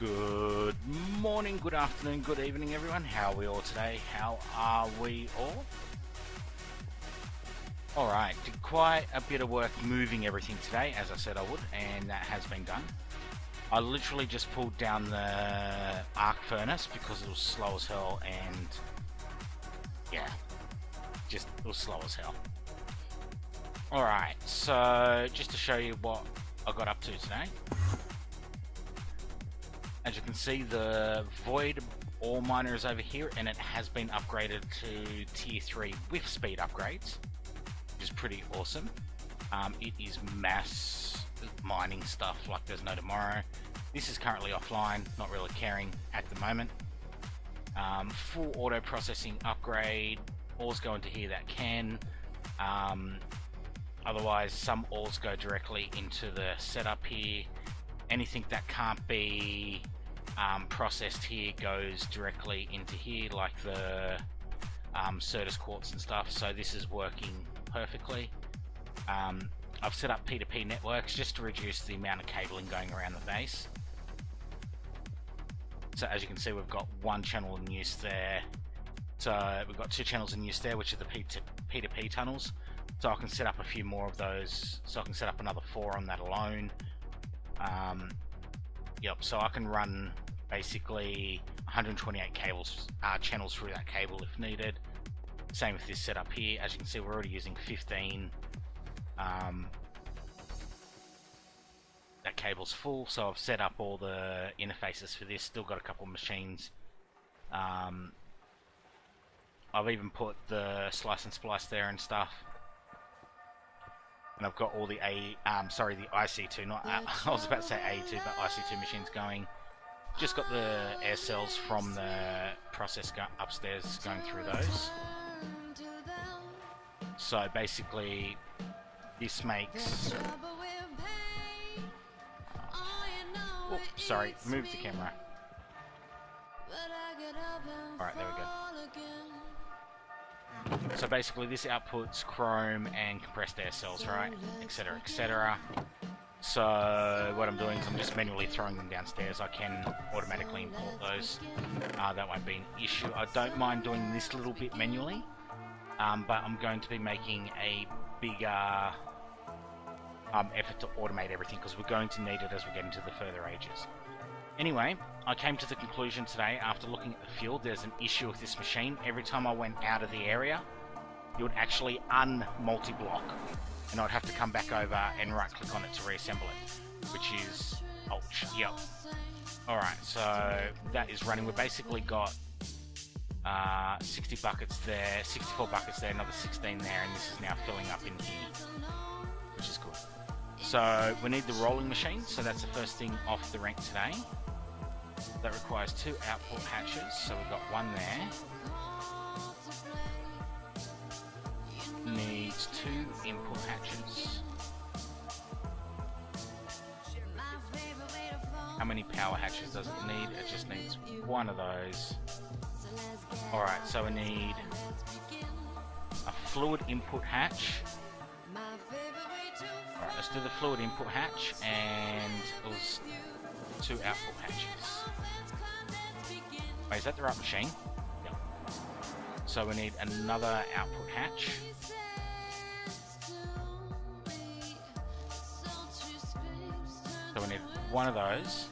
Good morning, good afternoon, good evening everyone. How are we all today? How are we all? Alright, did quite a bit of work moving everything today, as I said I would, and that has been done. I literally just pulled down the arc furnace because it was slow as hell, and yeah, it was slow as hell. Alright, so just to show you what I got up to today. As you can see, the Void ore miner is over here, and it has been upgraded to tier 3 with speed upgrades, which is pretty awesome. It is mass mining stuff like there's no tomorrow. This is currently offline, not really caring at the moment. Full auto processing upgrade. Ores go into here that can. Otherwise, some ores go directly into the setup here. Anything that can't be processed here goes directly into here, like the Certus quartz and stuff. So this is working perfectly. I've set up P2P networks just to reduce the amount of cabling going around the base. So as you can see, we've got one channel in use there. So we've got two channels in use there, which are the P2P tunnels. So I can set up a few more of those. So I can set up another 4 on that alone. Yep, so I can run basically 128 channels through that cable if needed. Same with this setup here. As you can see, we're already using 15. That cable's full, so I've set up all the interfaces for this. Still got a couple of machines. I've even put the slice and splice there and stuff. And I've got all the the IC2, not I was about to say A2, but IC2 machines going. Just got the air cells from the process upstairs going through those. So basically, this makes... Oh, sorry, move the camera. Alright, there we go. So basically this outputs chrome and compressed air cells, right, etc, etc. So what I'm doing is I'm just manually throwing them downstairs. I can automatically import those. That won't be an issue. I don't mind doing this little bit manually, but I'm going to be making a bigger effort to automate everything because we're going to need it as we get into the further ages. Anyway, I came to the conclusion today, after looking at the field, there's an issue with this machine. Every time I went out of the area, it would actually un-multi-block, and I'd have to come back over and right-click on it to reassemble it, which is... ouch, yep. Alright, so that is running. We've basically got 60 buckets there, 64 buckets there, another 16 there, and this is now filling up in here, which is good. So we need the rolling machine, so that's the first thing off the rank today. That requires 2 output hatches, so we've got one there. Needs 2 input hatches. How many power hatches does it need? It just needs one of those. Alright, so we need a fluid input hatch. Alright, let's do the fluid input hatch, and it was 2 output hatches. Wait, is that the right machine? Yep. So we need another output hatch. So we need one of those,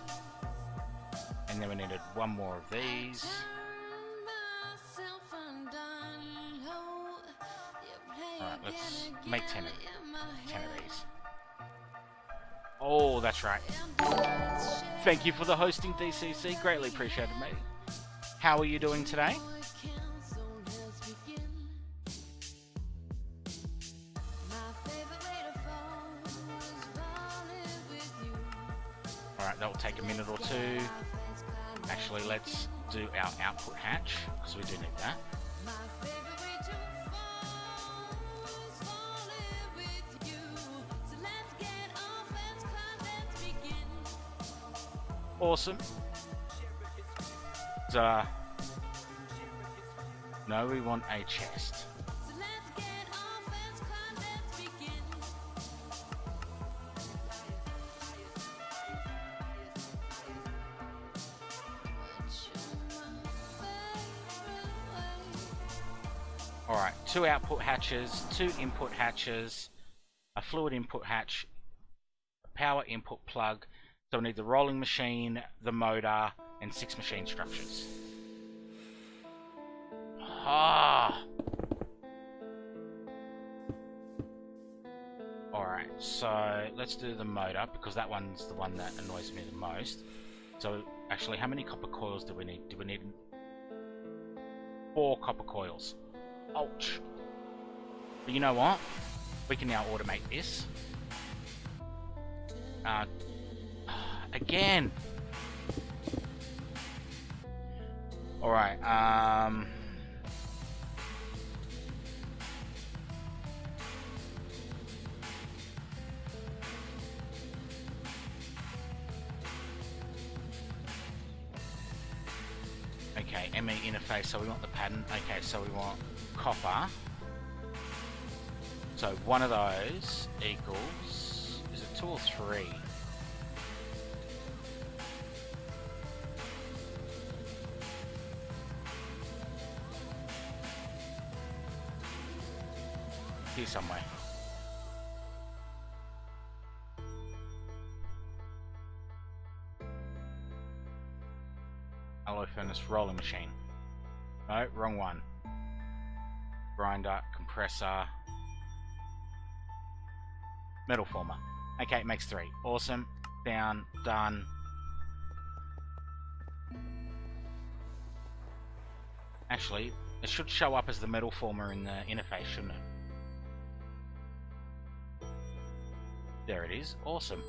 and then we needed one more of these. Alright, let's make 10 of these. Oh, that's right. Thank you for the hosting, DCC. Greatly appreciated, mate. How are you doing today? Alright, that will take a minute or two. Actually, let's do our output hatch, because we do need that. Awesome. No, we want a chest. Alright, 2 output hatches, 2 input hatches, a fluid input hatch, a power input plug. So we need the rolling machine, the motor, and 6 machine structures. Ah! Alright, so let's do the motor, because that one's the one that annoys me the most. So, actually, how many copper coils do we need? Do we need 4 copper coils? Ouch. But you know what? We can now automate this. Again! Alright, okay, ME interface, so we want the pattern. Okay, so we want copper. So one of those equals, is it 2 or 3? Here somewhere. Alloy furnace rolling machine. No, wrong one. Grinder, compressor, metal former. Okay, it makes 3. Awesome. Down, done. Actually, it should show up as the metal former in the interface, shouldn't it? There it is. Awesome.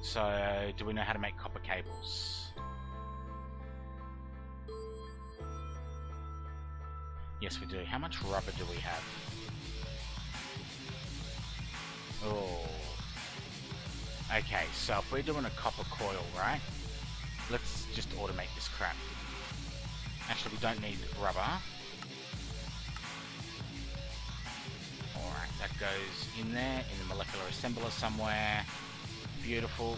So, do we know how to make copper cables? Yes, we do. How much rubber do we have? Oh. Okay, so if we're doing a copper coil, right? Let's just automate this crap. Actually, we don't need rubber. Alright, that goes in there, in the molecular assembler somewhere. Beautiful.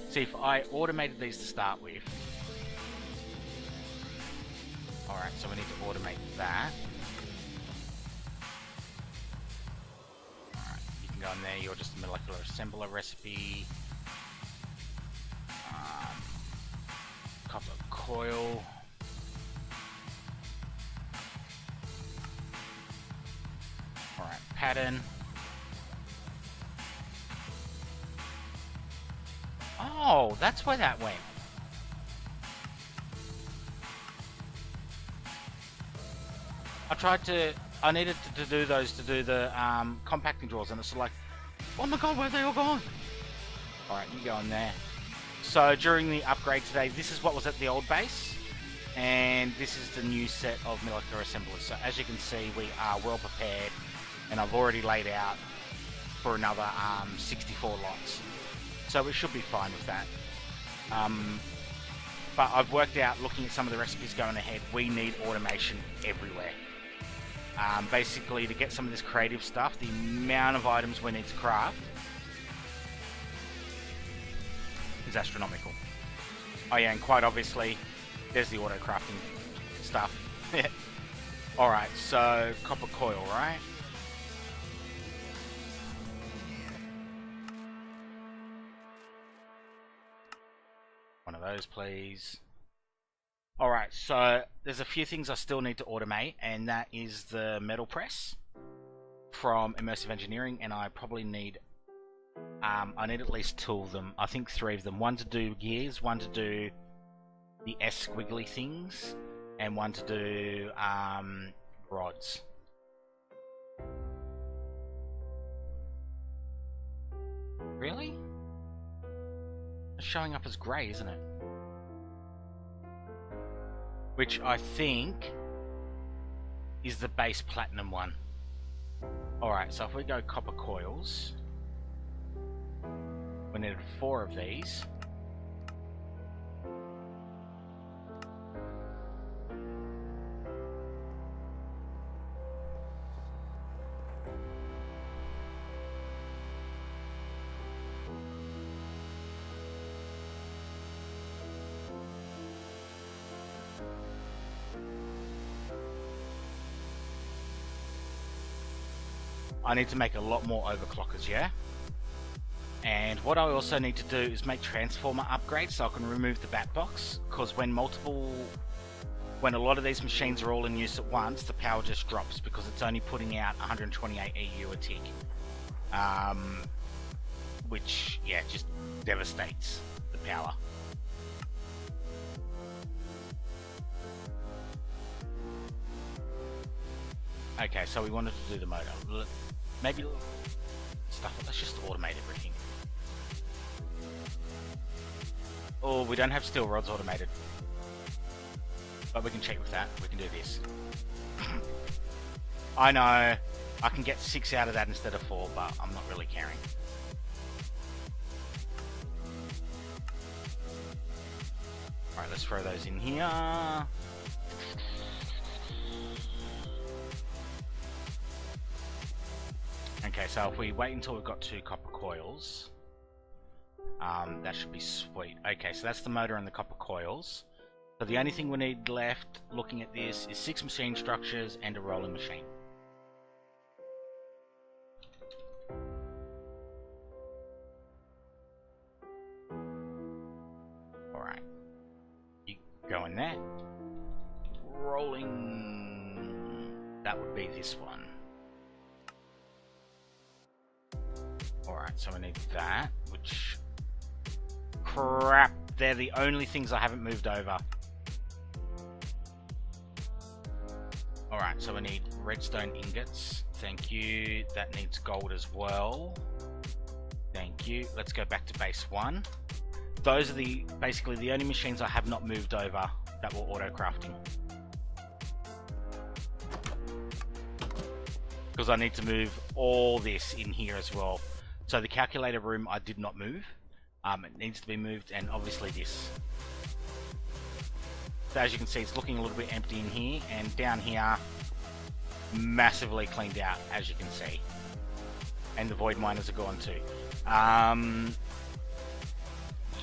See, if I automated these to start with... Alright, so we need to automate that. Alright, you can go in there, you're just a molecular assembler recipe. Copper coil. Alright, pattern. Oh, that's where that went. I needed to do those to do the compacting drawers, and it's like, oh my god, where are they all gone? Alright, you go in there. So during the upgrade today, this is what was at the old base, and this is the new set of molecular assemblers. So as you can see, we are well prepared, and I've already laid out for another 64 lots. So it should be fine with that. But I've worked out, looking at some of the recipes going ahead, we need automation everywhere. Basically, to get some of this creative stuff, the amount of items we need to craft is astronomical. Oh yeah, and quite obviously, there's the auto crafting stuff. Alright, so copper coil, right? One of those, please. Alright, so there's a few things I still need to automate, and that is the metal press from Immersive Engineering, and I probably need I need at least 2 of them. I think 3 of them. One to do gears, one to do the S squiggly things, and one to do rods. Really? It's showing up as grey, isn't it? Which I think is the base platinum one. Alright, so if we go copper coils, we needed 4 of these. I need to make a lot more overclockers, yeah? And what I also need to do is make transformer upgrades so I can remove the bat box, because when a lot of these machines are all in use at once, the power just drops because it's only putting out 128 EU a tick. Which, yeah, just devastates the power. Okay, so we wanted to do the motor. Maybe let's just automate everything. Oh, we don't have steel rods automated. But we can check with that. We can do this. I know. I can get 6 out of that instead of 4, but I'm not really caring. Alright, let's throw those in here. Okay, so if we wait until we've got 2 copper coils, that should be sweet. Okay, so that's the motor and the copper coils. So the only thing we need left, looking at this, is 6 machine structures and a rolling machine. Alright. You go in there. Rolling... that would be this one. Alright, so we need that, which... crap, they're the only things I haven't moved over. Alright, so we need redstone ingots. Thank you. That needs gold as well. Thank you. Let's go back to base 1. Those are basically the only machines I have not moved over that were auto-crafting. Because I need to move all this in here as well. So the calculator room I did not move. It needs to be moved, and obviously this. So as you can see, it's looking a little bit empty in here, and down here, massively cleaned out, as you can see. And the void miners are gone too.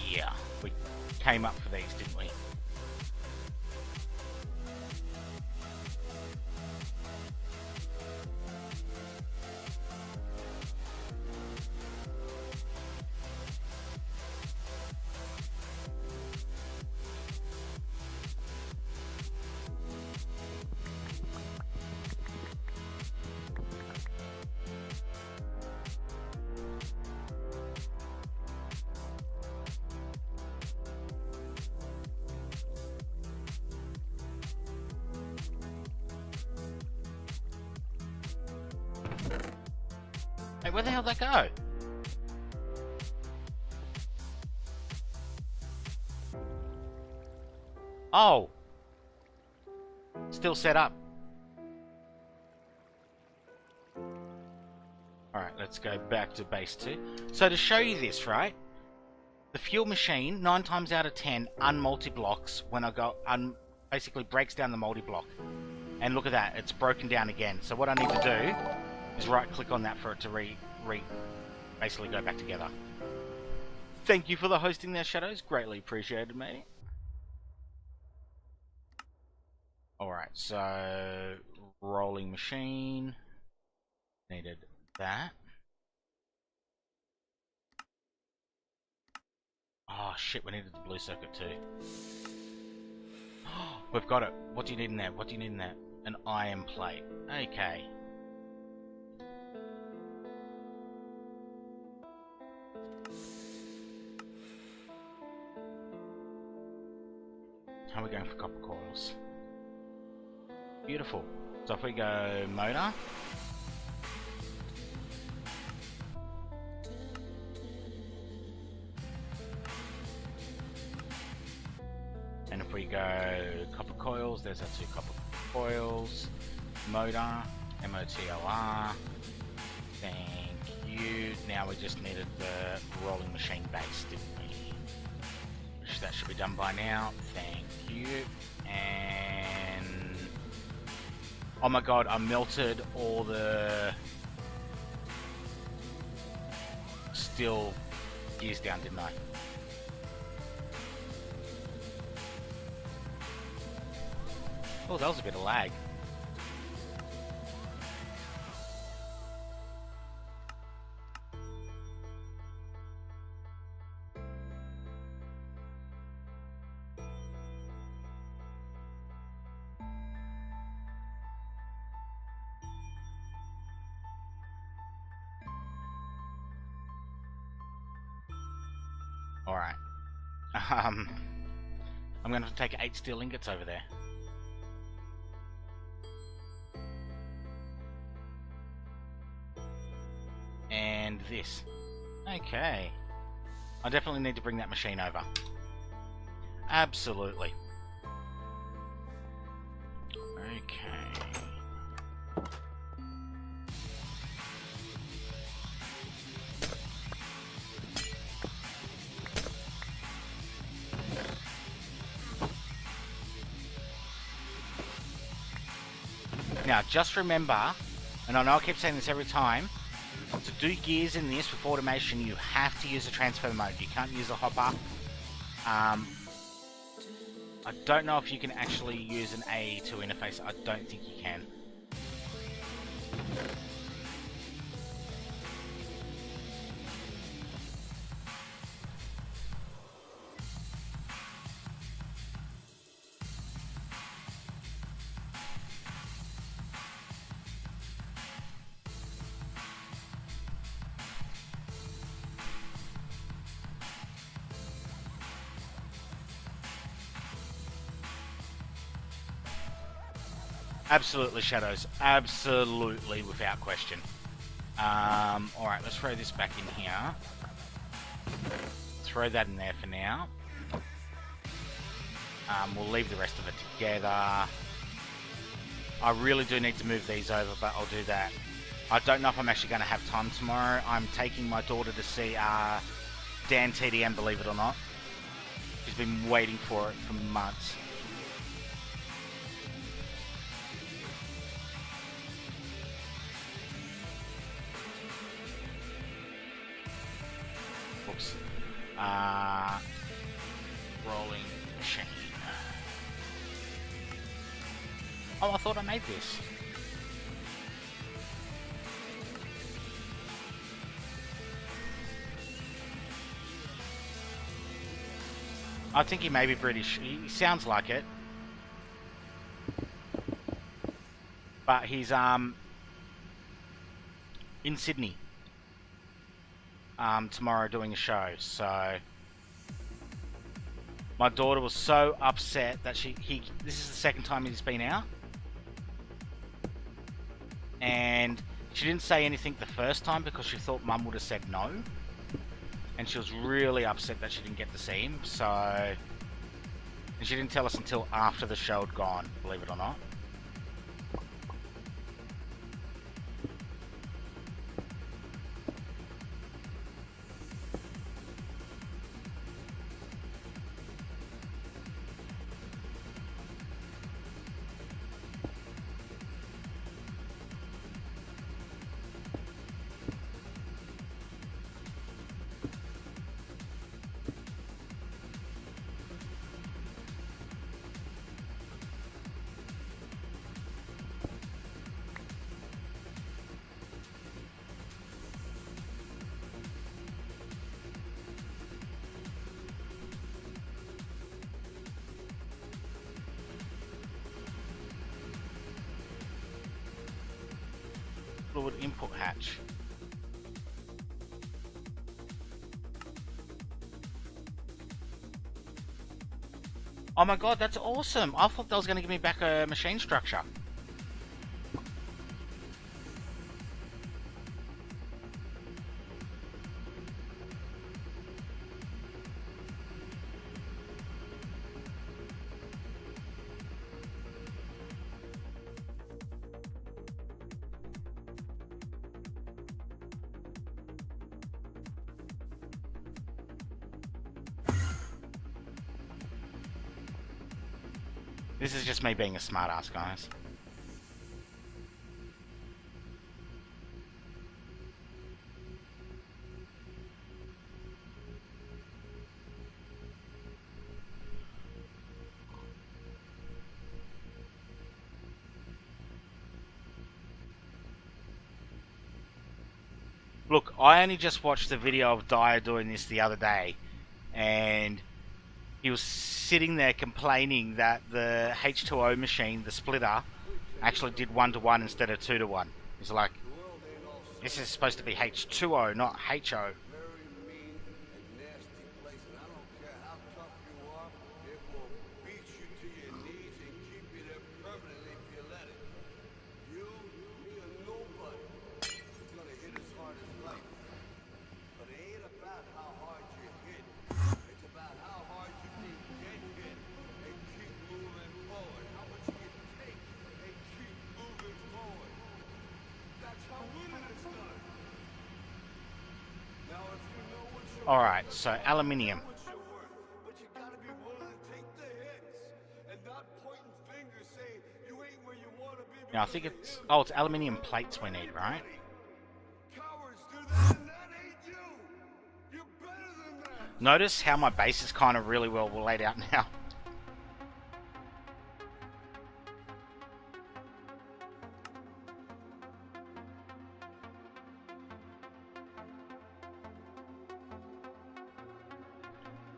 Yeah, we came up for these, didn't we? Hey, where the hell did that go? Oh! Still set up. Alright, let's go back to base 2. So to show you this, right? The fuel machine, 9 times out of 10, unmulti-blocks when I go... basically breaks down the multi-block. And look at that, it's broken down again. So what I need to do is right-click on that for it to basically go back together. Thank you for the hosting there, Shadows. Greatly appreciated, mate. Alright, so... rolling machine. Needed that. Oh shit, we needed the blue circuit too. We've got it. What do you need in there? What do you need in there? An iron plate. Okay. How are we going for copper coils? Beautiful. So if we go motor. And if we go copper coils, there's our 2 copper coils. Motor, MOTOR. Thank you. Now we just needed the rolling machine base, didn't we? Which that should be done by now. Thank you. And oh my god, I melted all the steel gears down, didn't I? Oh, that was a bit of lag. Alright. I'm going to have to take 8 steel ingots over there. And this. Okay. I definitely need to bring that machine over. Absolutely. Okay. Now, just remember, and I know I keep saying this every time, to do gears in this with automation, you have to use a transfer mode. You can't use a hopper. I don't know if you can actually use an AE2 interface. I don't think you can. Absolutely, Shadows. Absolutely, without question. Alright, let's throw this back in here. Throw that in there for now. We'll leave the rest of it together. I really do need to move these over, but I'll do that. I don't know if I'm actually going to have time tomorrow. I'm taking my daughter to see Dan TDM, believe it or not. She's been waiting for it for months. Oops. Rolling machine. Oh, I thought I made this. I think he may be British. He sounds like it. But he's in Sydney tomorrow doing a show, so my daughter was so upset that this is the second time he's been out, and she didn't say anything the first time because she thought Mum would have said no, and she was really upset that she didn't get to see him. So, and she didn't tell us until after the show had gone, believe it or not. Fluid input hatch. Oh my god, that's awesome! I thought that was going to give me back a machine structure. This is just me being a smartass, guys. Look, I only just watched the video of Dyer doing this the other day, and he was sitting there complaining that the H2O machine, the splitter, actually did 1-to-1 instead of 2-to-1. He's like, this is supposed to be H2O, not HO. Alright, so aluminium. Now I think it's... Oh, it's aluminium plates we need, right? Notice how my base is kind of really well laid out now.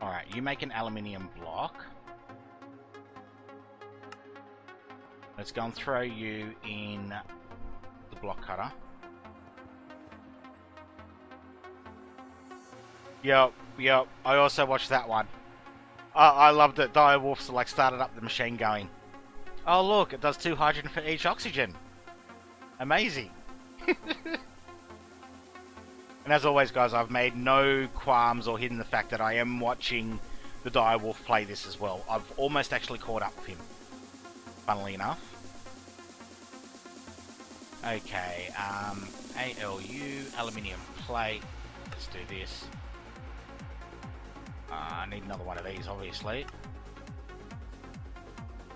Alright, you make an aluminium block. Let's go and throw you in the block cutter. Yep. I also watched that one. I loved it. Dire Wolves like started up the machine going, oh look, it does 2 hydrogen for each oxygen. Amazing. And as always, guys, I've made no qualms or hidden the fact that I am watching the Dire Wolf play this as well. I've almost actually caught up with him, funnily enough. Okay, ALU, aluminium plate. Let's do this. I need another one of these, obviously.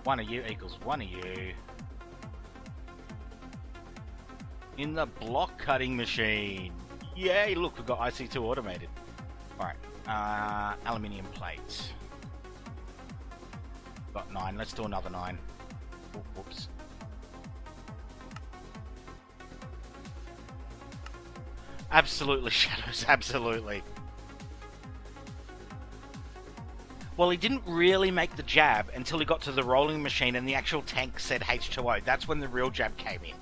One of you equals one of you. In the block cutting machine. Yay, look, we've got IC2 automated. Alright, aluminium plates. Got 9, let's do another 9. Oh, whoops. Absolutely, Shadows, absolutely. Well, he didn't really make the jab until he got to the rolling machine and the actual tank said H2O. That's when the real jab came in.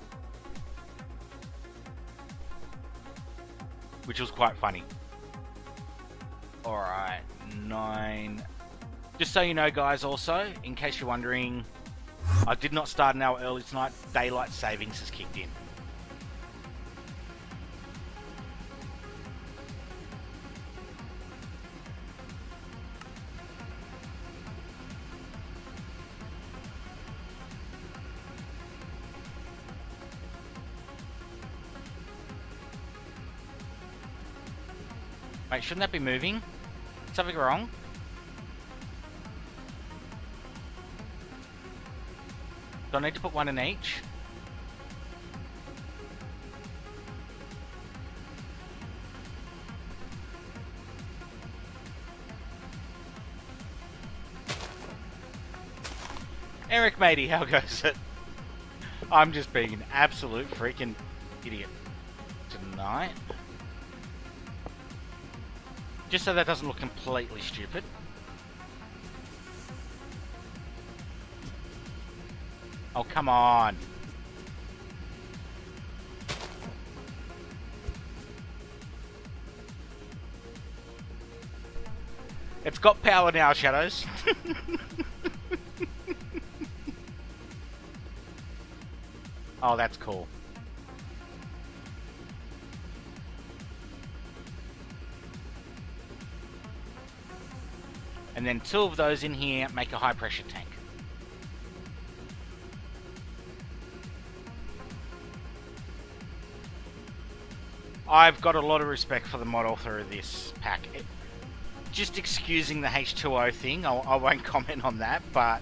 Which was quite funny. Alright, 9. Just so you know, guys, also, in case you're wondering, I did not start an hour early tonight. Daylight savings has kicked in. Wait, shouldn't that be moving? Something wrong? Do I need to put one in each? Eric matey, how goes it? I'm just being an absolute freaking idiot tonight. Just so that doesn't look completely stupid. Oh, come on. It's got power now, Shadows. Oh, that's cool. And then 2 of those in here make a high pressure tank. I've got a lot of respect for the mod author of this pack. Just excusing the H2O thing, I won't comment on that, but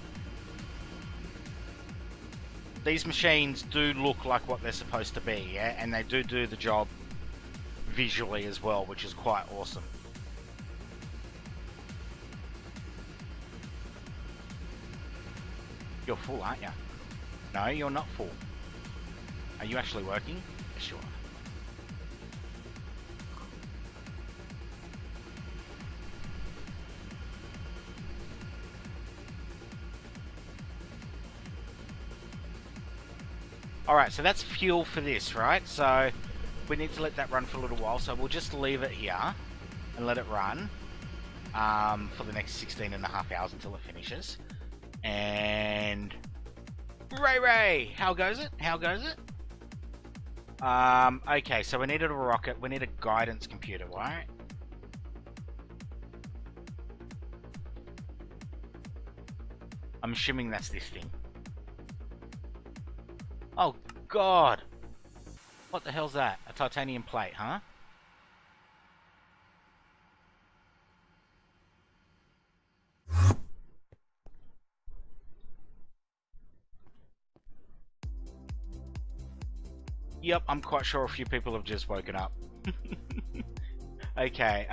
these machines do look like what they're supposed to be, yeah? And they do the job visually as well, which is quite awesome. You're full, aren't you? No, you're not full. Are you actually working? Yes, you are. Alright, so that's fuel for this, right? So we need to let that run for a little while, so we'll just leave it here and let it run for the next 16.5 hours until it finishes. And Ray, how goes it? How goes it? Okay, so we needed a rocket. We need a guidance computer, right? I'm assuming that's this thing. Oh God! What the hell's that? A titanium plate, huh? Yep, I'm quite sure a few people have just woken up. Okay,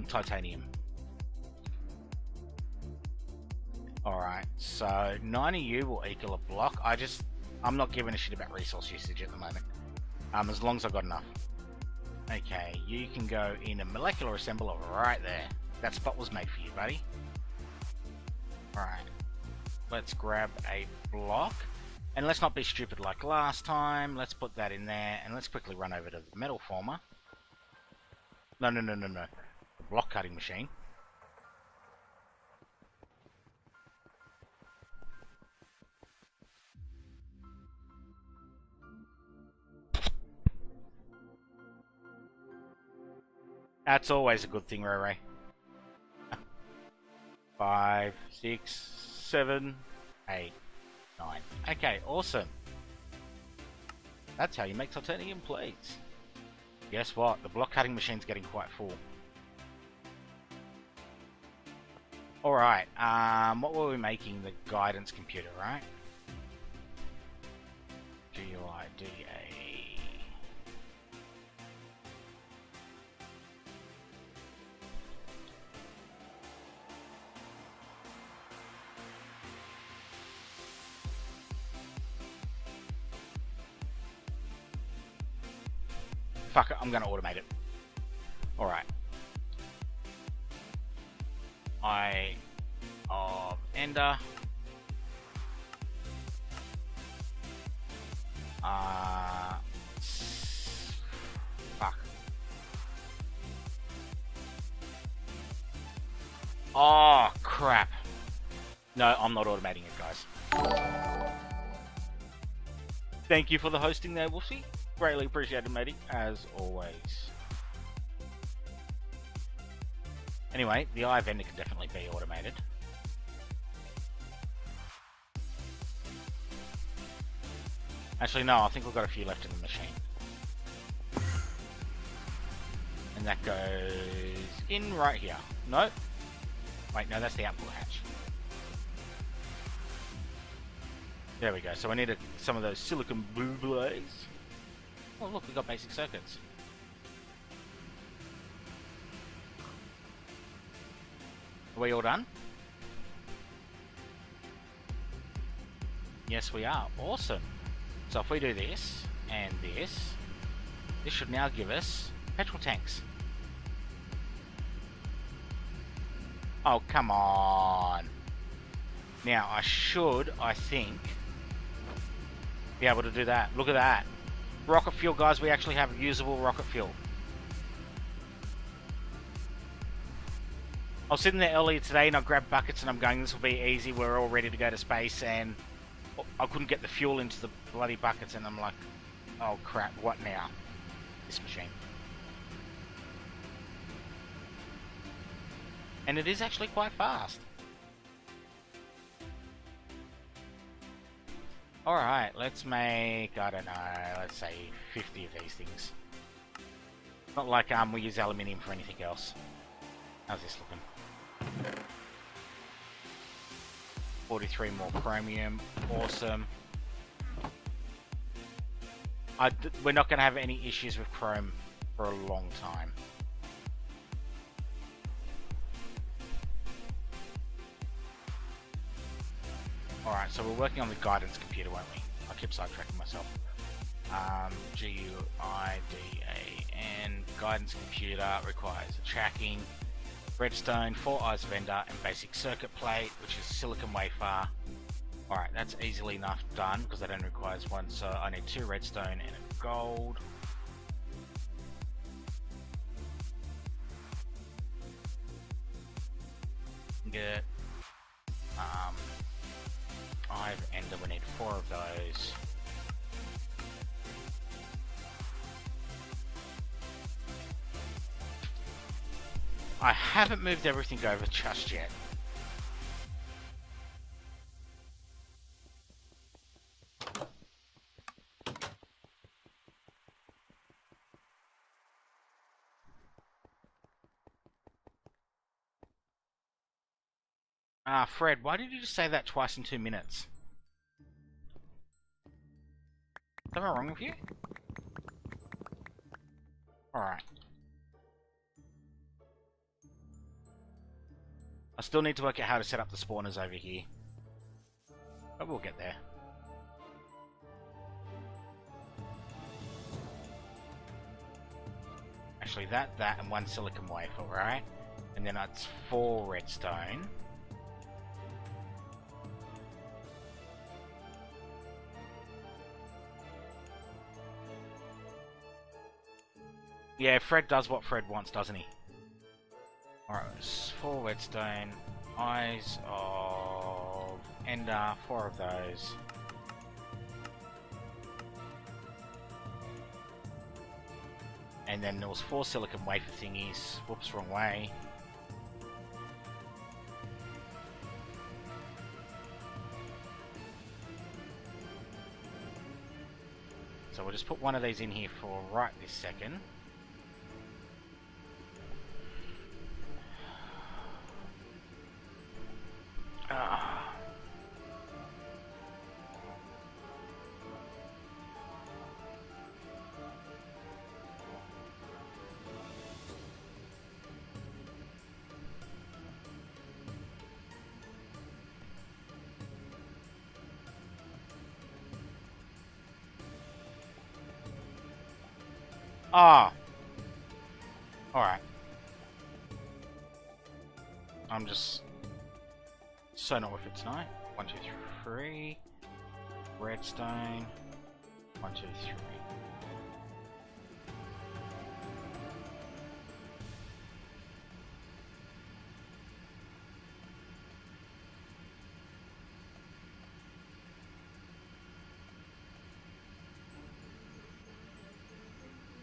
titanium. Alright, so 90U will equal a block. I'm not giving a shit about resource usage at the moment. As long as I've got enough. Okay, you can go in a molecular assembler right there. That spot was made for you, buddy. Alright, let's grab a block. And let's not be stupid like last time. Let's put that in there, and let's quickly run over to the metal former. No. The block cutting machine. That's always a good thing, Ray. 5, 6, 7, 8, 9. Okay, awesome. That's how you make titanium plates. Guess what? The block cutting machine's getting quite full. Alright, what were we making? The guidance computer, right? GUIDA. Fuck it, I'm gonna automate it. Alright. Eye of Ender. Fuck. Oh, crap. No, I'm not automating it, guys. Thank you for the hosting there, Wolfie. Greatly appreciated, matey, as always. Anyway, the eye vendor can definitely be automated. Actually, no, I think we've got a few left in the machine. And that goes in right here. Nope. Wait, no, that's the output hatch. There we go. So I needed some of those silicon boubles. Oh look, we got basic circuits. Are we all done? Yes, we are. Awesome. So if we do this and this should now give us petrol tanks. Oh, come on. Now I think, be able to do that. Look at that. Rocket fuel, guys. We actually have usable rocket fuel. I was sitting there earlier today and I grabbed buckets and I'm going, this will be easy. We're all ready to go to space, and I couldn't get the fuel into the bloody buckets, and I'm like, oh crap, what now? This machine. And it is actually quite fast. Alright, let's make, I don't know, let's say 50 of these things. Not like we use aluminium for anything else. How's this looking? 43 more chromium. Awesome. We're not going to have any issues with chrome for a long time. Alright, so we're working on the guidance computer, won't we? I keep sidetracking myself. GUIDAN, guidance computer requires tracking, redstone, 4 eyes of Ender, and basic circuit plate, which is silicon wafer. Alright, that's easily enough done because that only requires 1, so I need 2 redstone and a gold. Get Eye of Ender, we need 4 of those. I haven't moved everything over just yet. Fred, why did you just say that twice in 2 minutes? Is something wrong with you? Alright. I still need to work out how to set up the spawners over here. But we'll get there. Actually, that, and 1 silicon wafer, right? And then that's 4 redstone. Yeah, Fred does what Fred wants, doesn't he? Alright, 4 redstone, eyes of Ender, 4 of those. And then there was 4 silicon wafer thingies. Whoops, wrong way. So we'll just put one of these in here for right this second. Ah! Alright. I'm just so not with it tonight. 1, 2, 3. Redstone. 1, 2, 3.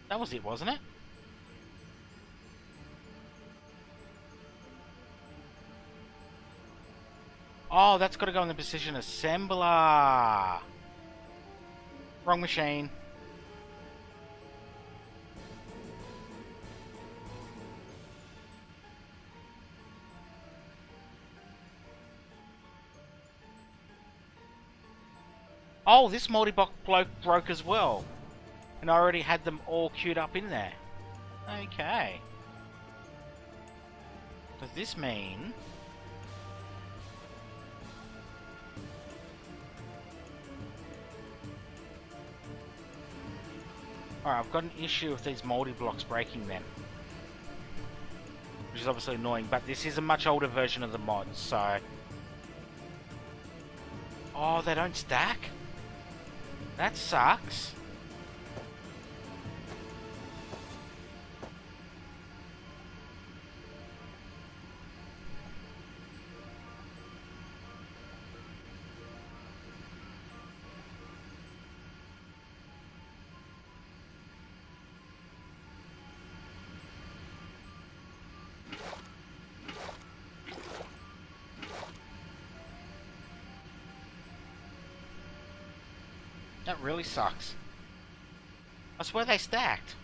That was it, wasn't it? Oh, that's got to go in the precision assembler. Wrong machine. Oh, this multi-block broke as well. And I already had them all queued up in there. Okay. Does this mean... Alright, I've got an issue with these multi-blocks breaking then. Which is obviously annoying, but this is a much older version of the mod, so... Oh, they don't stack? That sucks. That really sucks. I swear they stacked.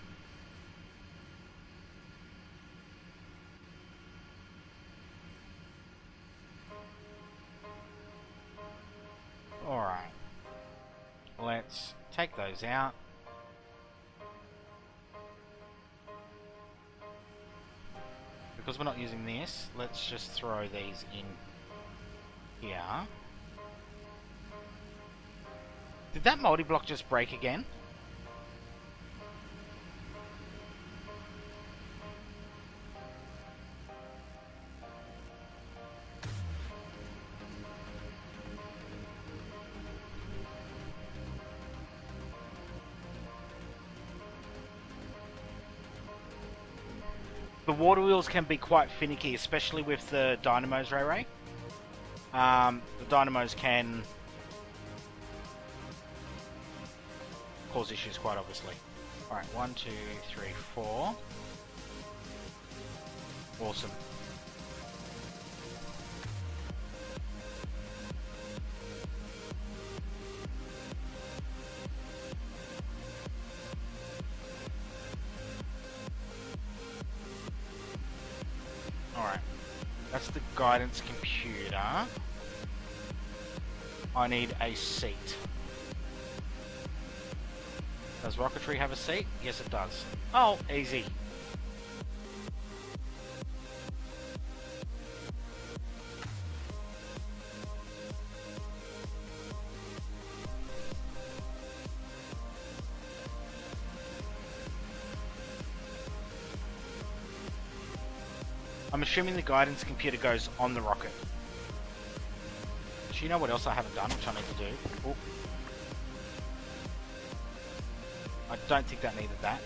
Alright. Let's take those out. Because we're not using this, let's just throw these in here. Did that multi-block just break again? The water wheels can be quite finicky, especially with the dynamos, Ray. The dynamos can cause issues quite obviously. Alright, 1, 2, 3, 4. Awesome. Alright. That's the guidance computer. I need a seat. Does rocketry have a seat? Yes, it does. Oh, easy. I'm assuming the guidance computer goes on the rocket. Do you know what else I haven't done, which I need to do? Ooh. I don't think that needed that.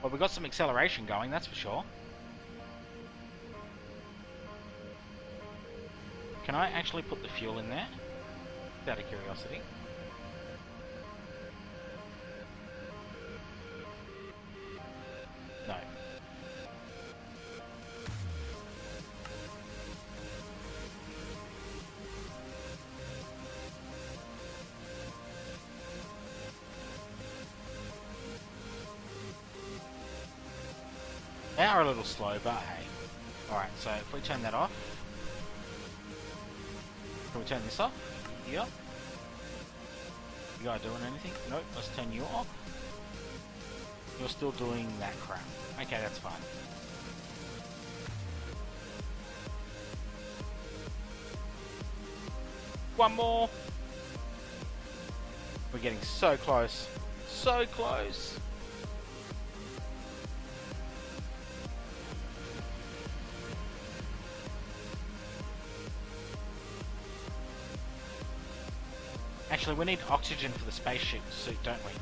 Well, we got some acceleration going, that's for sure. Can I actually put the fuel in there? Out of curiosity. No. They are a little slow, but hey. Alright, so if we turn that off. Can we turn this off? Yep. You guys doing anything? Nope, let's turn you off. You're still doing that crap. Okay, that's fine. One more! We're getting so close. So close! Actually, we need oxygen for the spaceship suit, don't we?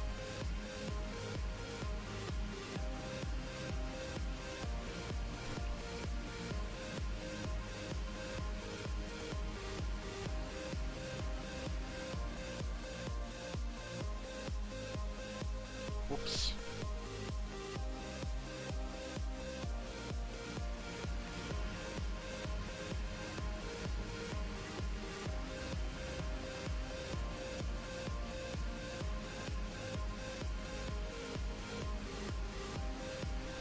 Whoops.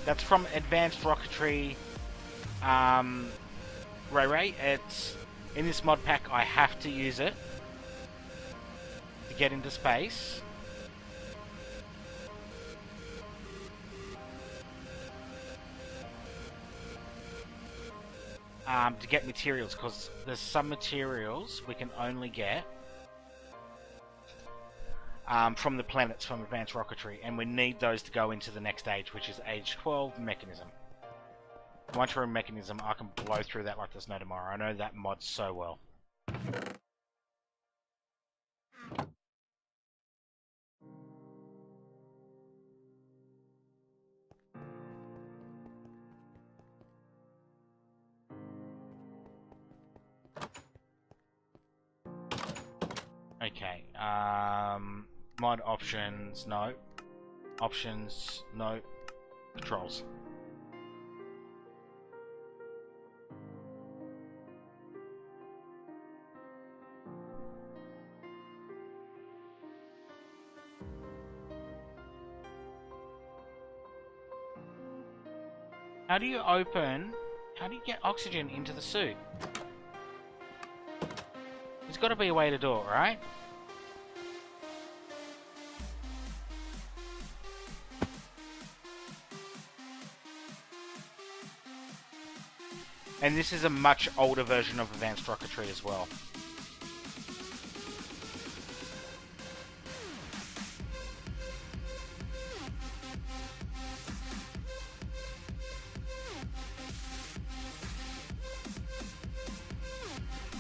That's from Advanced Rocketry, Ray. It's in this mod pack. I have to use it to get into space. To get materials, because there's some materials we can only get from the planets from Advanced Rocketry, and we need those to go into the next age, which is age 12 mechanism. Once we're in mechanism, I can blow through that like there's no tomorrow. I know that mod so well. Okay, mod options, no. Options, no. Controls. How do you get oxygen into the suit? There's got to be a way to do it, right? And this is a much older version of Advanced Rocketry as well.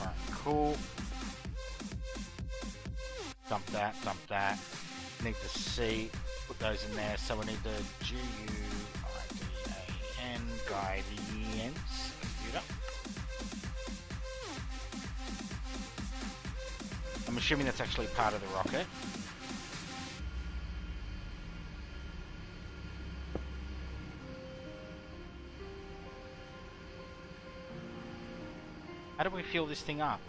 Alright, cool. Dump that, dump that. Need the C, put those in there, so we need the GUIDAN guidance computer. I'm assuming that's actually part of the rocket. How do we fuel this thing up?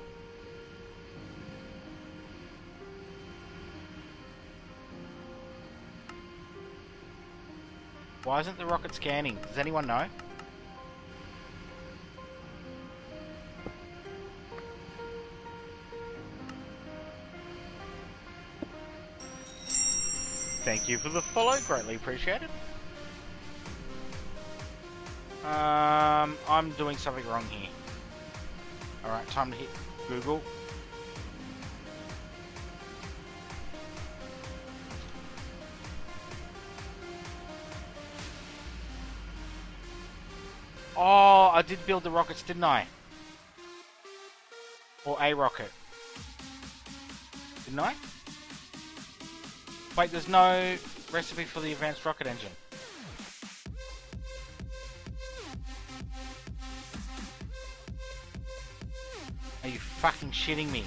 Why isn't the rocket scanning? Does anyone know? Thank you for the follow, greatly appreciated. I'm doing something wrong here. Alright, time to hit Google. Oh, I did build the rockets, didn't I? Or a rocket. Didn't I? Wait, there's no recipe for the advanced rocket engine. Are you fucking shitting me?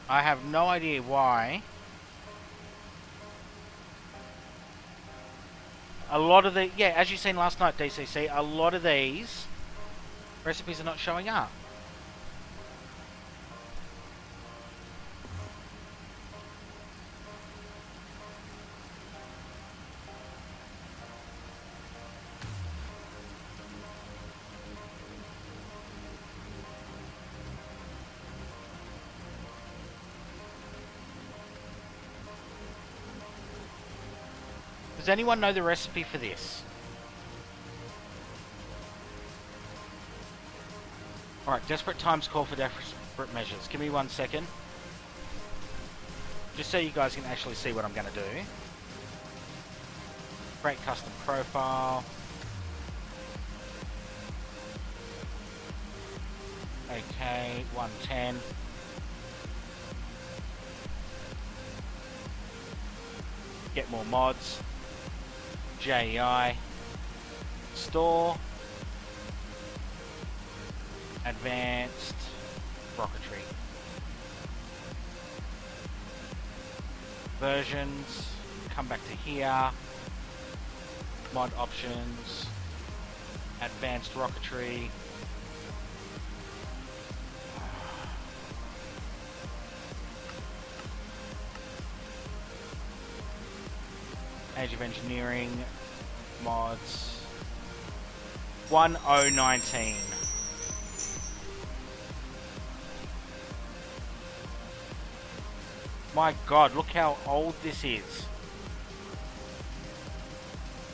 I have no idea why. A lot of the... Yeah, as you seen last night, DCC, a lot of these recipes are not showing up. Does anyone know the recipe for this? Alright, desperate times call for desperate measures. Give me 1 second. Just so you guys can actually see what I'm going to do. Create custom profile. Okay, 110. Get more mods. JEI, store, advanced rocketry, versions, come back to here, mod options, advanced rocketry, Age of Engineering, mods, 1019. My god, look how old this is.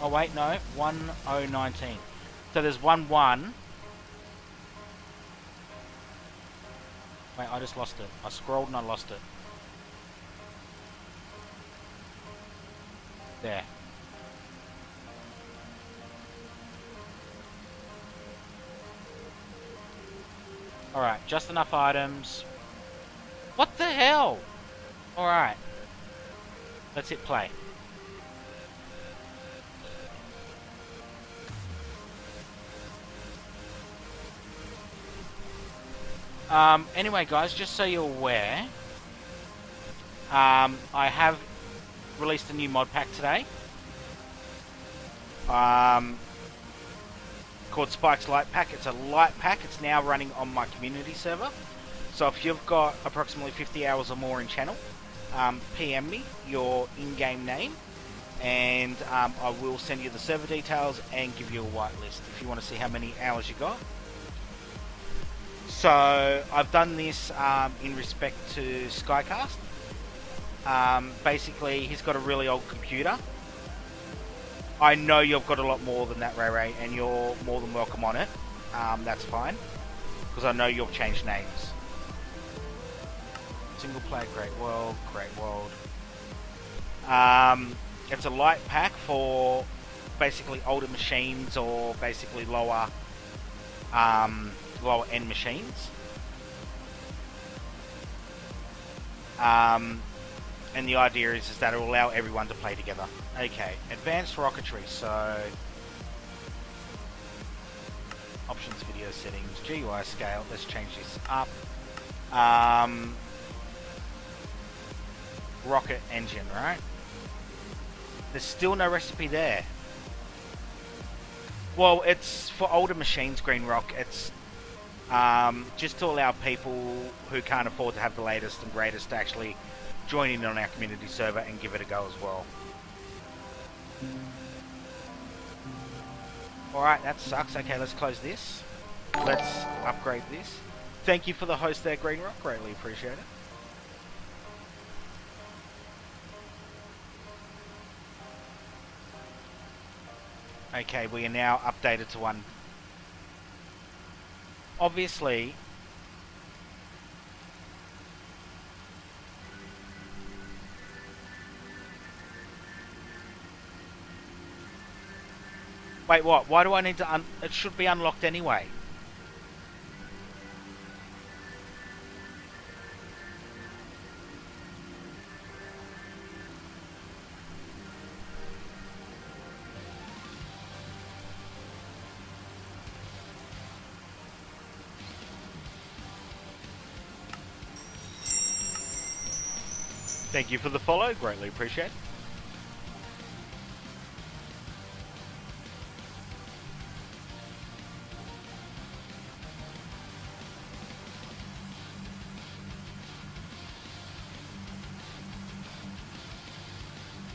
Oh wait, no, 1019. So there's 1-1. Wait, I just lost it. I scrolled and I lost it. There. Alright, just enough items. What the hell? Alright. Let's hit play. Anyway guys, just so you're aware, I have released a new mod pack today. Called Spike's Light Pack. It's a light pack. It's now running on my community server. So if you've got approximately 50 hours or more in channel, PM me your in-game name, and I will send you the server details and give you a whitelist if you want to see how many hours you got. So I've done this in respect to Skycast. Basically, he's got a really old computer. I know you've got a lot more than that, Ray Ray, and you're more than welcome on it. That's fine, because I know you've changed names. Single player, Great World, Great World. It's a light pack for basically older machines or basically lower end machines. And the idea is that it will allow everyone to play together. Okay, advanced rocketry. So options, video settings, GUI scale. Let's change this up. Rocket engine, right? There's still no recipe there. Well, it's for older machines, Green Rock. It's just to allow people who can't afford to have the latest and greatest to actually join in on our community server and give it a go as well. Alright, that sucks. Okay, let's close this. Let's upgrade this. Thank you for the host there, Green Rock. Greatly appreciate it. Okay, we are now updated to 1. Obviously, wait, what? Why do I need to it should be unlocked anyway. Thank you for the follow, greatly appreciate it.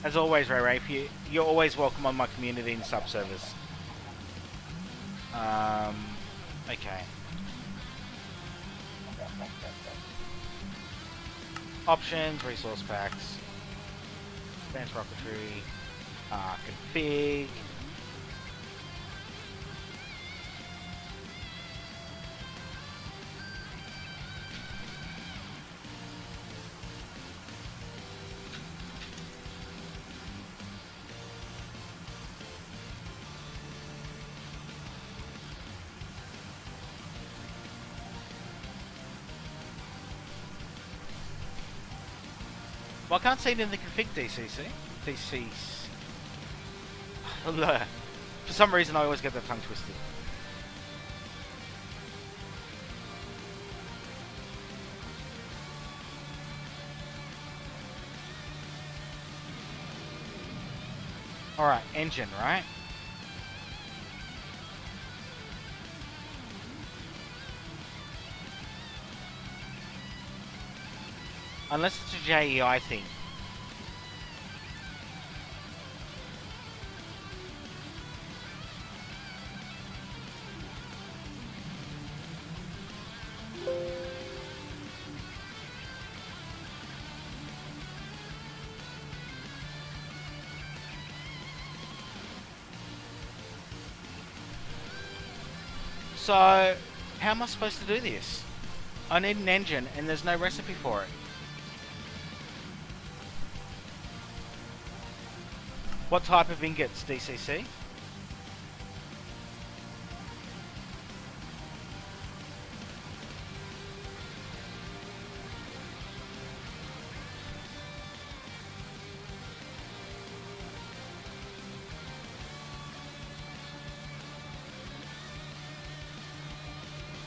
As always, Ray, you're always welcome on my community and sub-servers. Okay. Options, resource packs, advanced rocketry, config. Well, I can't see it in the config DCC. DCs. For some reason, I always get that tongue twisted. Alright, engine, right? Unless it's a JEI thing. So, how am I supposed to do this? I need an engine and there's no recipe for it. What type of ingots, DCC?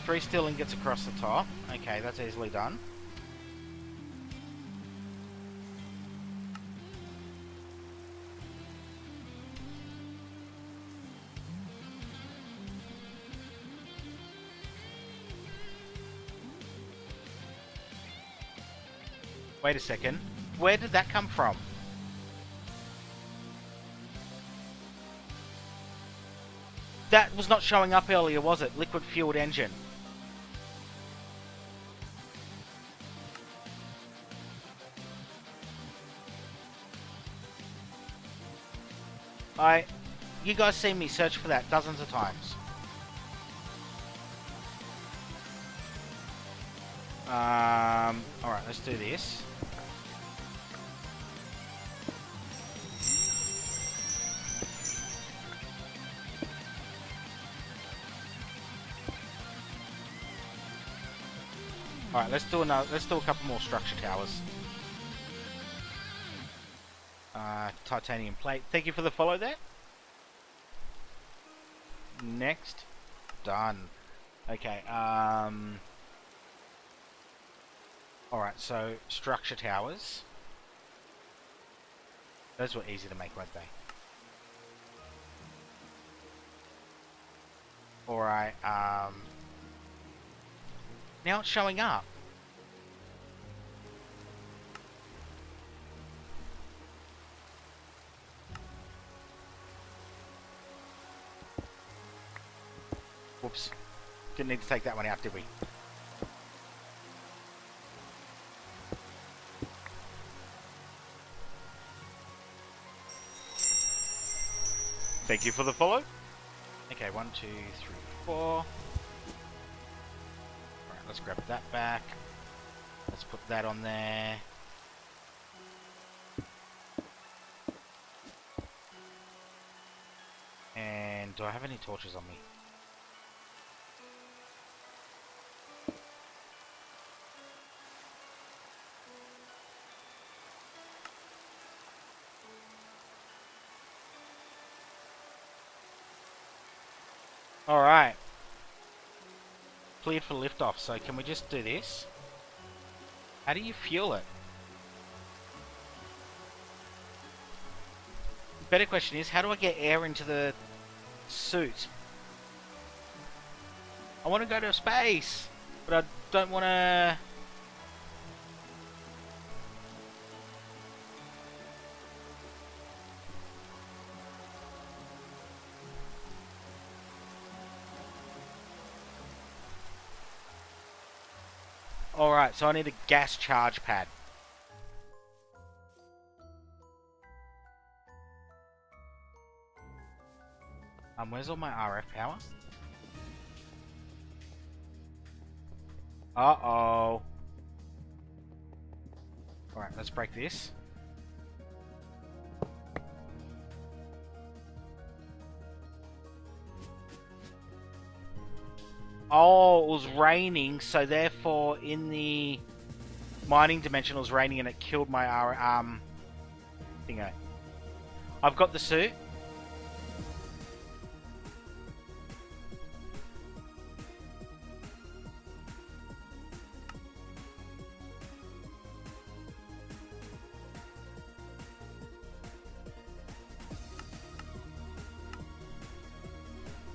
Three steel ingots across the top. Okay, that's easily done. Wait a second. Where did that come from? That was not showing up earlier, was it? Liquid fueled engine. You guys see me search for that dozens of times. Alright, let's do this. Alright, let's do a couple more structure towers. Titanium plate. Thank you for the follow there. Next. Done. Okay, alright, so structure towers. Those were easy to make, weren't they? Alright, now it's showing up. Whoops. Didn't need to take that one out, did we? Thank you for the follow. Okay, 1, 2, 3, 4. Alright, let's grab that back. Let's put that on there. And do I have any torches on me? Alright. Cleared for liftoff, so can we just do this? How do you fuel it? The better question is, how do I get air into the suit? I want to go to space, but I don't want to... Alright, so I need a gas charge pad. Where's all my RF power? Uh-oh. Alright, let's break this. Oh, it was raining, so therefore in the mining dimension it was raining and it killed my thingo. I've got the suit.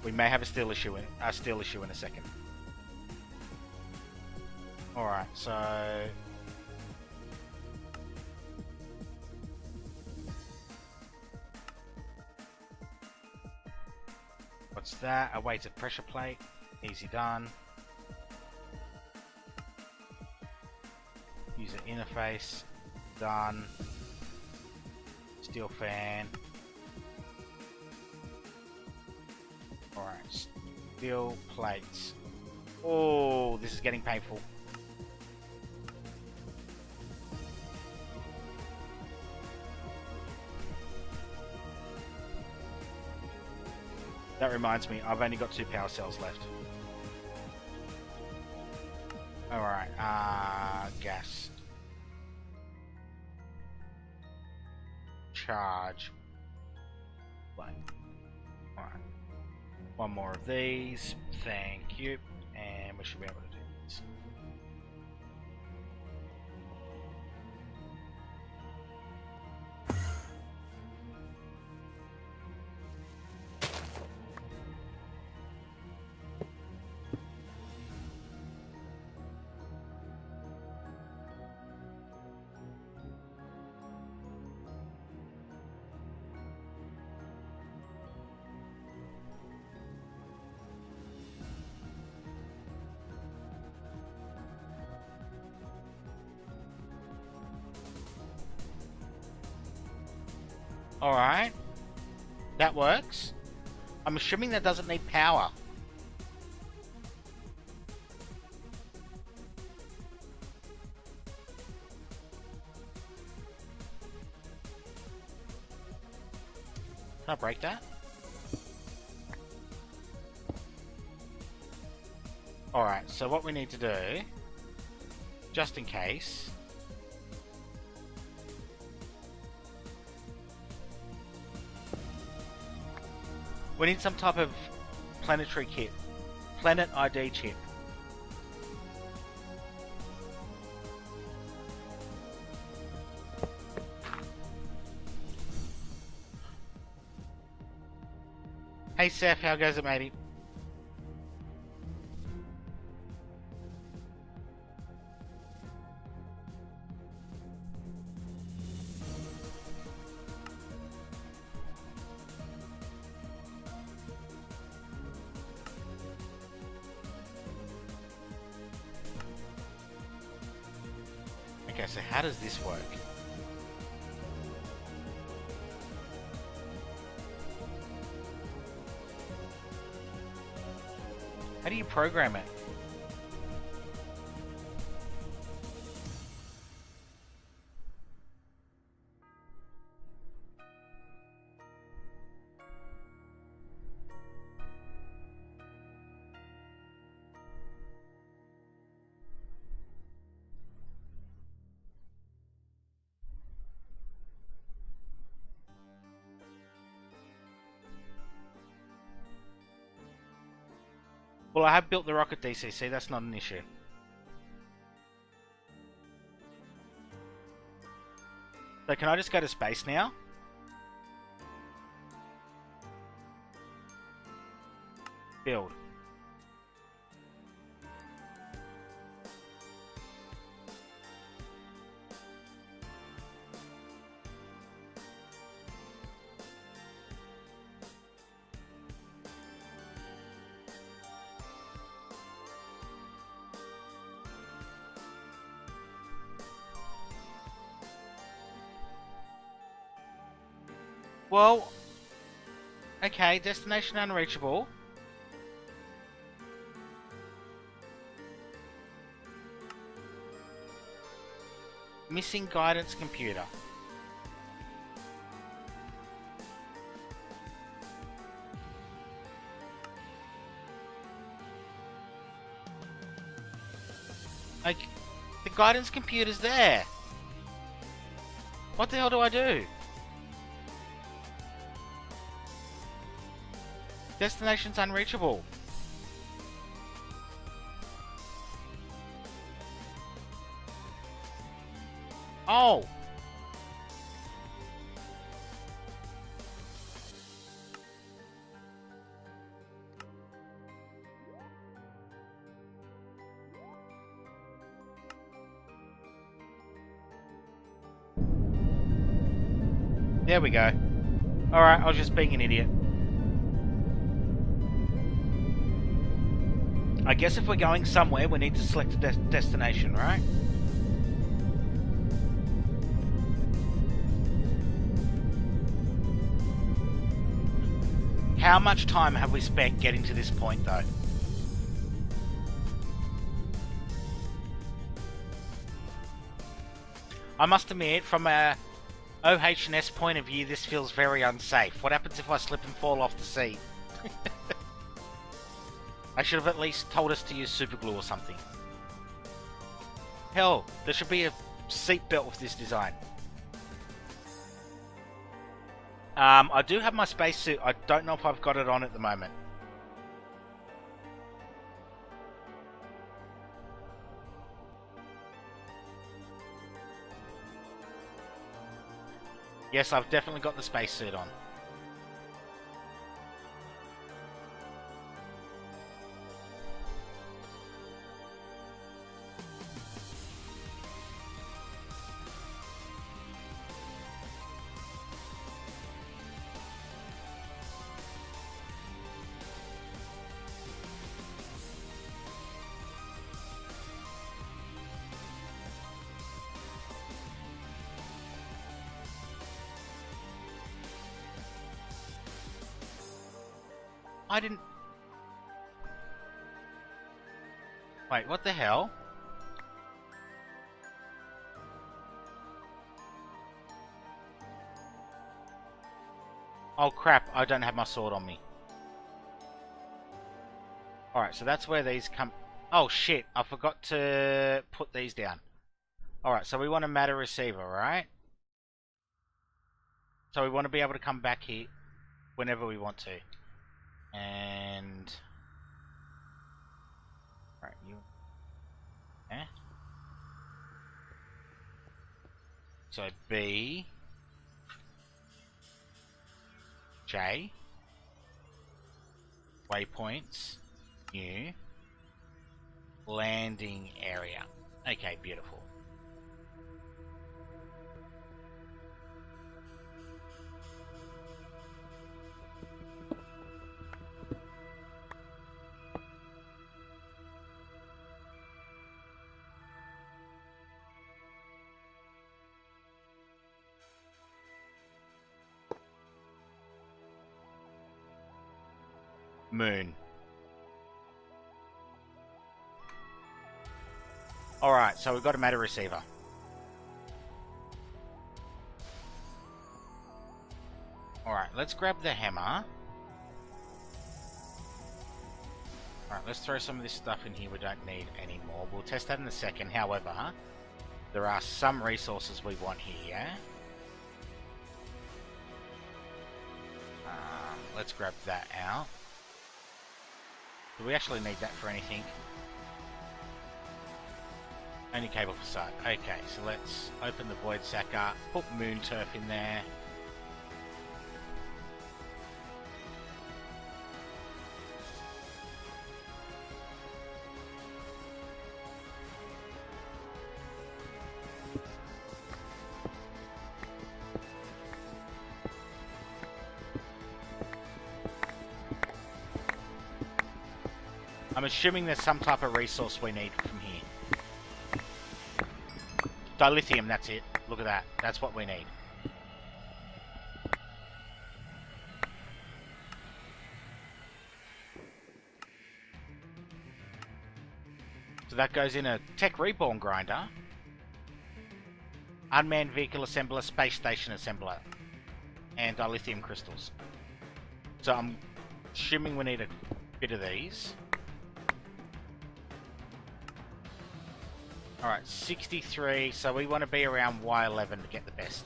We may have a steel issue in a second. Alright, so what's that? A weighted pressure plate. Easy done. User interface. Done. Steel fan. Alright, steel plates. Oh, this is getting painful. That reminds me, I've only got 2 power cells left. Alright, gas. Charge. Alright. One more of these, thank you, and we should be able to do this. Alright. That works. I'm assuming that doesn't need power. Can I break that? Alright, so what we need to do, just in case, We need some type of planetary kit. Planet ID chip. Hey Seth, how goes it, matey? Okay, so how does this work? How do you program it? Well, I have built the rocket DCC, that's not an issue. So can I just go to space now? Build. Well, okay, destination unreachable. Missing guidance computer. Like, the guidance computer's there. What the hell do I do? Destination's unreachable. Oh! There we go. Alright, I was just being an idiot. I guess if we're going somewhere, we need to select a destination, right? How much time have we spent getting to this point, though? I must admit, from a OH&S point of view, this feels very unsafe. What happens if I slip and fall off the seat? I should have at least told us to use super glue or something. Hell, there should be a seat belt with this design. I do have my spacesuit. I don't know if I've got it on at the moment. Yes, I've definitely got the spacesuit on. I didn't... Wait, what the hell? Oh crap, I don't have my sword on me. Alright, so that's where these come... Oh shit, I forgot to put these down. Alright, so we want a matter receiver, right? So we want to be able to come back here whenever we want to. And right, you there. So B, J, waypoints, new, landing area. Okay, beautiful. Moon. Alright, so we've got a matter receiver. Alright, let's grab the hammer. Alright, let's throw some of this stuff in here we don't need anymore. We'll test that in a second. However, there are some resources we want here. Let's grab that out. Do we actually need that for anything? Only cable facade. Okay, so let's open the void sack up, put moon turf in there. I'm assuming there's some type of resource we need from here. Dilithium, that's it. Look at that. That's what we need. So that goes in a tech reborn grinder. Unmanned vehicle assembler, space station assembler. And dilithium crystals. So I'm assuming we need a bit of these. Alright, 63, so we want to be around Y11 to get the best.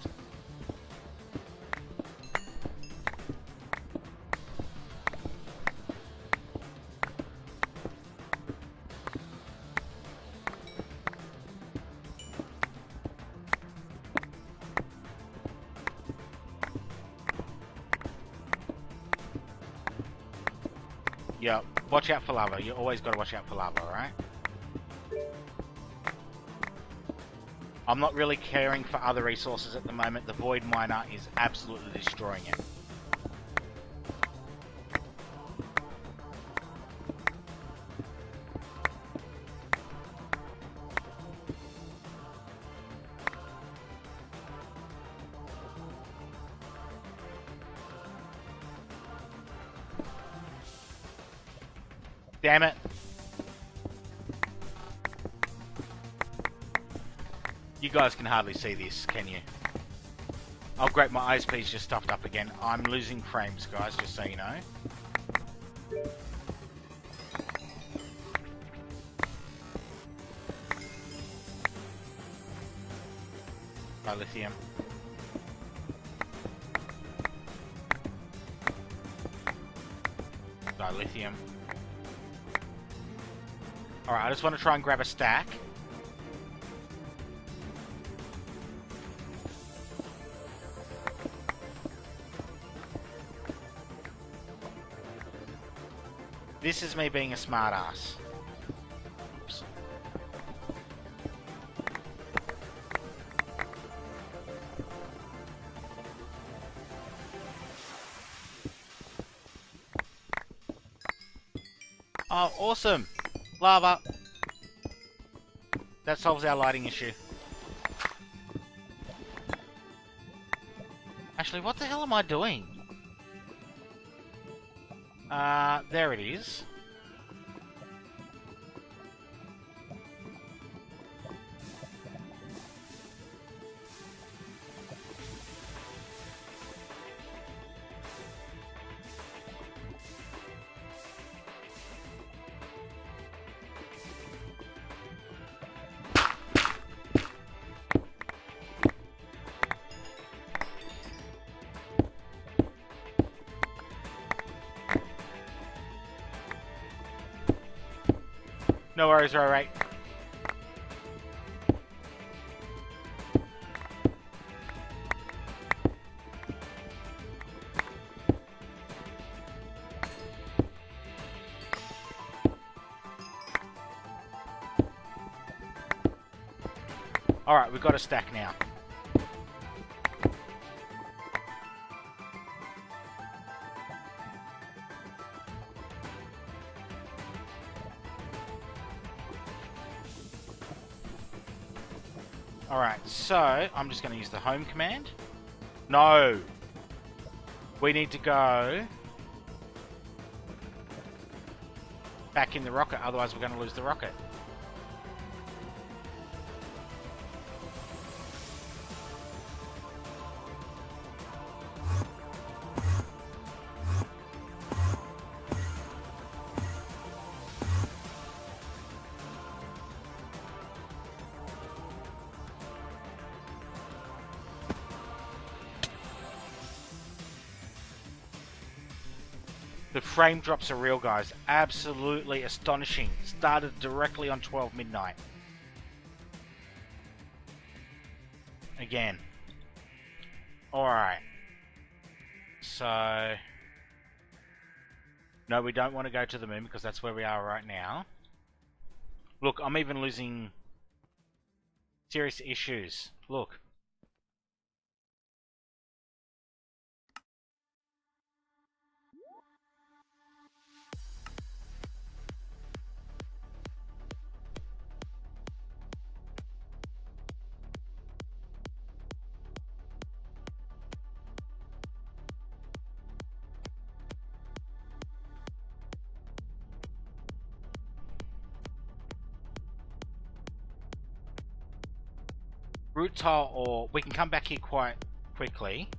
Yeah, watch out for lava. You always got to watch out for lava, alright? I'm not really caring for other resources at the moment. The void miner is absolutely destroying it. Damn it. You guys can hardly see this, can you? Oh great, my ISP's just stuffed up again. I'm losing frames, guys, just so you know. Dilithium. Dilithium. Alright, I just want to try and grab a stack. This is me being a smart ass. Oops. Oh, awesome! Lava! That solves our lighting issue. Actually, what the hell am I doing? There it is. No worries, right. Alright, we've got a stack now. Alright, so I'm just going to use the home command. No! We need to go back in the rocket, otherwise we're going to lose the rocket. The frame drops are real, guys. Absolutely astonishing. Started directly on 12 midnight. Again. Alright. So... No, we don't want to go to the moon because that's where we are right now. Look, I'm even losing serious issues. Look. Root tile, or we can come back here quite quickly.